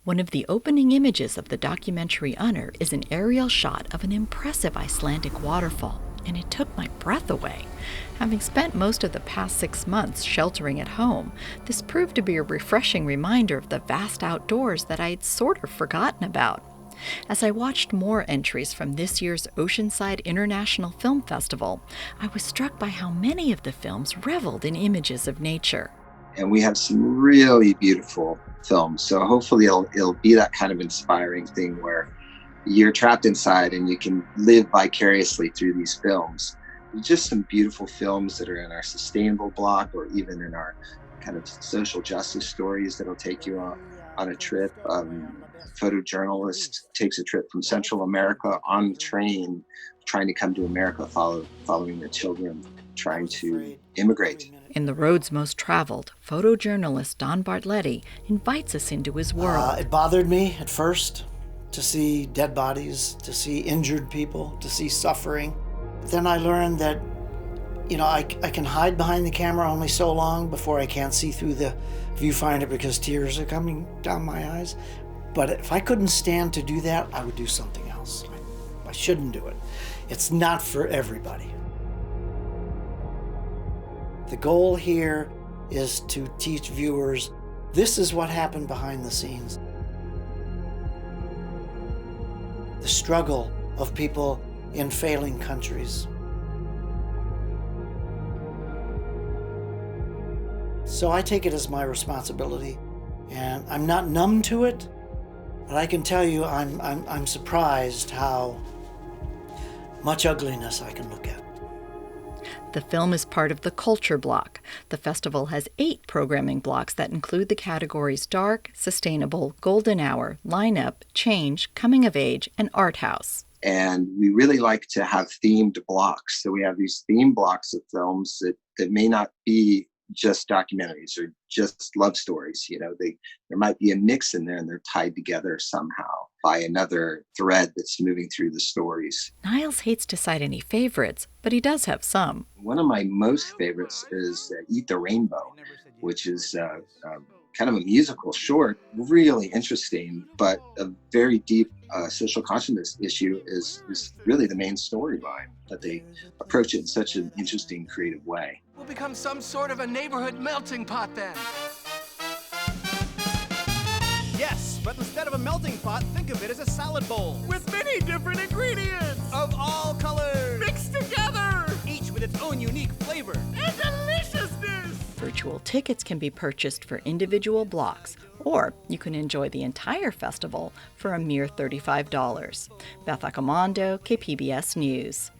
One of the opening images of the documentary Unner is an aerial shot of an impressive Icelandic waterfall, and it took my breath away. Having spent most of the past 6 months sheltering at home, this proved to be a refreshing reminder of the vast outdoors that I'd sort of forgotten about. As I watched more entries from this year's Oceanside International Film Festival, I was struck by how many of the films reveled in images of nature. And we have some really beautiful films. So hopefully it'll be that kind of inspiring thing where you're trapped inside and you can live vicariously through these films. Just some beautiful films that are in our sustainable block or even in our kind of social justice stories that'll take you on a trip. Photojournalist takes a trip from Central America on the train, trying to come to America, following the children trying to immigrate. In The Roads Most Traveled, photojournalist Don Bartletti invites us into his world. It bothered me at first to see dead bodies, to see injured people, to see suffering. Then I learned that, I can hide behind the camera only so long before I can't see through the viewfinder because tears are coming down my eyes. But if I couldn't stand to do that, I would do something else. I shouldn't do it. It's not for everybody. The goal here is to teach viewers this is what happened behind the scenes. The struggle of people in failing countries. So I take it as my responsibility, and I'm not numb to it, but I can tell you I'm surprised how much ugliness I can look at. The film is part of the Culture Block. The festival has 8 programming blocks that include the categories Dark, Sustainable, Golden Hour, Lineup, Change, Coming of Age, and Art House. And we really like to have themed blocks. So we have these themed blocks of films that may not be just documentaries or just love stories. There might be a mix in there and they're tied together somehow by another thread that's moving through the stories. Niles hates to cite any favorites, but he does have some. One of my most favorites is Eat the Rainbow, which is kind of a musical short, really interesting, but a very deep social consciousness issue is really the main storyline, but they approach it in such an interesting, creative way. We'll become some sort of a neighborhood melting pot then. Yes, but instead of a melting pot, think of it as a salad bowl. With many different ingredients. Of all colors. Mixed together. Each with its own unique flavor. And deliciousness. Virtual tickets can be purchased for individual blocks, or you can enjoy the entire festival for a mere $35. Beth Accomando, KPBS News.